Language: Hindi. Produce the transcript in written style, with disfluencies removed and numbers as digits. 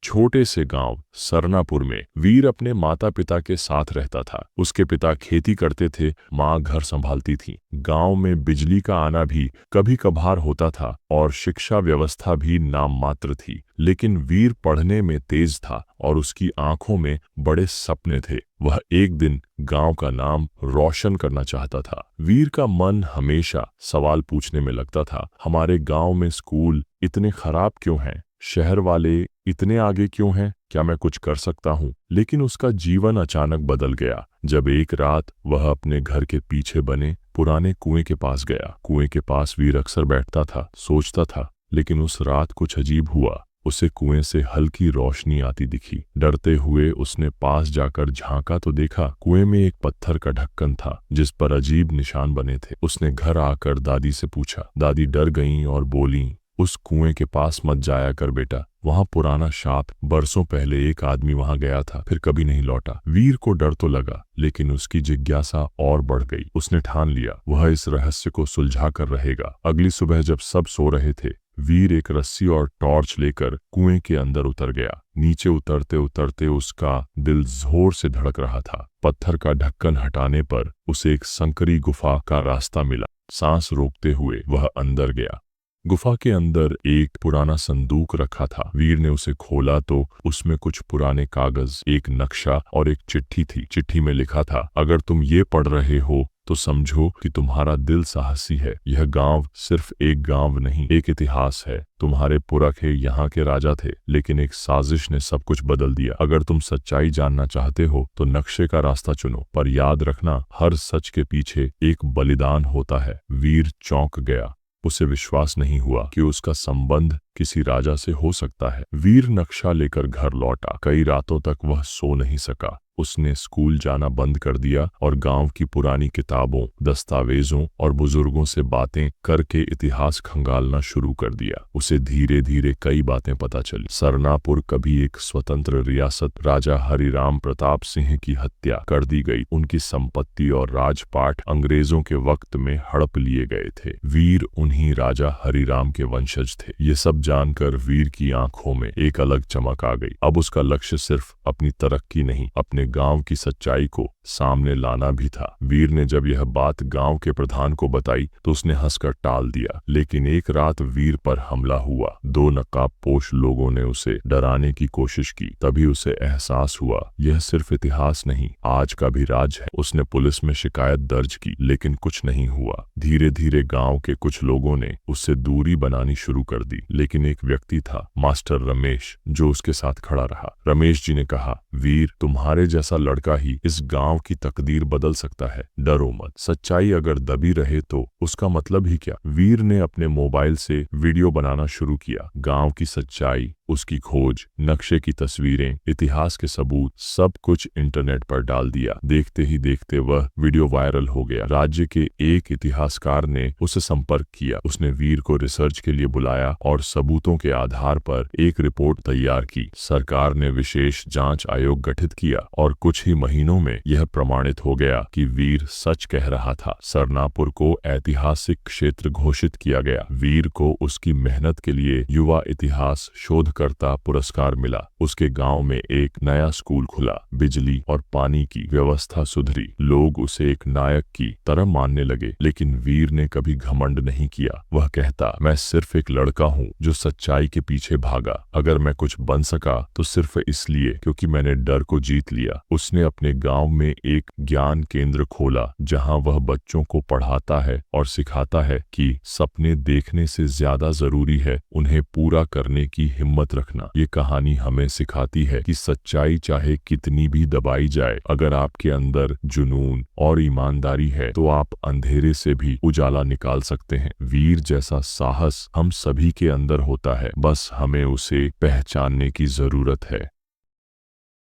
छोटे से गांव सरनापुर में वीर अपने माता पिता के साथ रहता था। उसके पिता खेती करते थे, माँ घर संभालती थी। गांव में बिजली का आना भी कभी कभार होता था और शिक्षा व्यवस्था भी नाम मात्र थी। लेकिन वीर पढ़ने में तेज था और उसकी आंखों में बड़े सपने थे। वह एक दिन गांव का नाम रोशन करना चाहता था। वीर का मन हमेशा सवाल पूछने में लगता था, हमारे गांव में स्कूल इतने खराब क्यों हैं? शहर वाले इतने आगे क्यों हैं? क्या मैं कुछ कर सकता हूँ? लेकिन उसका जीवन अचानक बदल गया जब एक रात वह अपने घर के पीछे बने पुराने कुएं के पास गया। कुएं के पास वीर अक्सर बैठता था, सोचता था। लेकिन उस रात कुछ अजीब हुआ। उसे कुएं से हल्की रोशनी आती दिखी। डरते हुए उसने पास जाकर झांका तो देखा कुएं में एक पत्थर का ढक्कन था जिस पर अजीब निशान बने थे। उसने घर आकर दादी से पूछा। दादी डर गईं और बोलीं, उस कुएं के पास मत जाया कर बेटा, वहां पुराना शाप, बरसों पहले एक आदमी वहां गया था, फिर कभी नहीं लौटा। वीर को डर तो लगा लेकिन उसकी जिज्ञासा और बढ़ गई। उसने ठान लिया वह इस रहस्य को सुलझा कर रहेगा। अगली सुबह जब सब सो रहे थे, वीर एक रस्सी और टॉर्च लेकर कुएं के अंदर उतर गया। नीचे उतरते उतरते उसका दिल जोर से धड़क रहा था। पत्थर का ढक्कन हटाने पर उसे एक संकरी गुफा का रास्ता मिला। सांस रोकते हुए वह अंदर गया। गुफा के अंदर एक पुराना संदूक रखा था। वीर ने उसे खोला तो उसमें कुछ पुराने कागज, एक नक्शा और एक चिट्ठी थी। चिट्ठी में लिखा था, अगर तुम ये पढ़ रहे हो तो समझो कि तुम्हारा दिल साहसी है। यह गांव सिर्फ एक गांव नहीं, एक इतिहास है। तुम्हारे पुरखे यहाँ के राजा थे, लेकिन एक साजिश ने सब कुछ बदल दिया। अगर तुम सच्चाई जानना चाहते हो तो नक्शे का रास्ता चुनो, पर याद रखना हर सच के पीछे एक बलिदान होता है। वीर चौंक गया। उसे विश्वास नहीं हुआ कि उसका संबंध किसी राजा से हो सकता है। वीर नक्शा लेकर घर लौटा। कई रातों तक वह सो नहीं सका। उसने स्कूल जाना बंद कर दिया और गांव की पुरानी किताबों, दस्तावेजों और बुजुर्गों से बातें करके इतिहास खंगालना शुरू कर दिया। उसे धीरे धीरे कई बातें पता चली। सरनापुर कभी एक स्वतंत्र रियासत, राजा हरिराम प्रताप सिंह की हत्या कर दी गई। उनकी संपत्ति और राजपाट अंग्रेजों के वक्त में हड़प लिए गए थे। वीर उन्हीं राजा हरिराम के वंशज थे। ये सब जानकर वीर की आंखों में एक अलग चमक आ गई। अब उसका लक्ष्य सिर्फ अपनी तरक्की नहीं, अपने गांव की सच्चाई को सामने लाना भी था। वीर ने जब यह बात गांव के प्रधान को बताई तो उसने हंसकर टाल दिया। लेकिन एक रात वीर पर हमला हुआ। दो नकाबपोश लोगों ने उसे डराने की कोशिश की। तभी उसे एहसास हुआ यह सिर्फ इतिहास नहीं, आज का भी राज है। उसने पुलिस में शिकायत दर्ज की लेकिन कुछ नहीं हुआ। धीरे धीरे गांव के कुछ लोगों ने उससे दूरी बनानी शुरू कर दी। लेकिन एक व्यक्ति था, मास्टर रमेश, जो उसके साथ खड़ा रहा। रमेश जी ने कहा, वीर, तुम्हारे जैसा लड़का ही इस गांव की तकदीर बदल सकता है। डरो मत। सच्चाई अगर दबी रहे तो उसका मतलब ही क्या? वीर ने अपने मोबाइल से वीडियो बनाना शुरू किया। गांव की सच्चाई, उसकी खोज, नक्शे की तस्वीरें, इतिहास के सबूत, सब कुछ इंटरनेट पर डाल दिया। देखते ही देखते वह वीडियो वायरल हो गया। राज्य के एक इतिहासकार ने उसे संपर्क किया। उसने वीर को रिसर्च के लिए बुलाया और सबूतों के आधार पर एक रिपोर्ट तैयार की। सरकार ने विशेष जांच आयोग गठित किया और कुछ ही महीनों में यह प्रमाणित हो गया कि वीर सच कह रहा था। सरनापुर को ऐतिहासिक क्षेत्र घोषित किया गया। वीर को उसकी मेहनत के लिए युवा इतिहास शोधकर्ता पुरस्कार मिला। उसके गांव में एक नया स्कूल खुला। बिजली और पानी की व्यवस्था सुधरी। लोग उसे एक नायक की तरह मानने लगे। लेकिन वीर ने कभी घमंड नहीं किया। वह कहता, मैं सिर्फ एक लड़का हूँ जो सच्चाई के पीछे भागा। अगर मैं कुछ बन सका तो सिर्फ इसलिए क्योंकि मैंने डर को जीत लिया। उसने अपने गांव में एक ज्ञान केंद्र खोला जहां वह बच्चों को पढ़ाता है और सिखाता है कि सपने देखने से ज्यादा जरूरी है उन्हें पूरा करने की हिम्मत रखना। ये कहानी हमें सिखाती है कि सच्चाई चाहे कितनी भी दबाई जाए, अगर आपके अंदर जुनून और ईमानदारी है तो आप अंधेरे से भी उजाला निकाल सकते हैं। वीर जैसा साहस हम सभी के अंदर होता है, बस हमें उसे पहचानने की जरूरत है।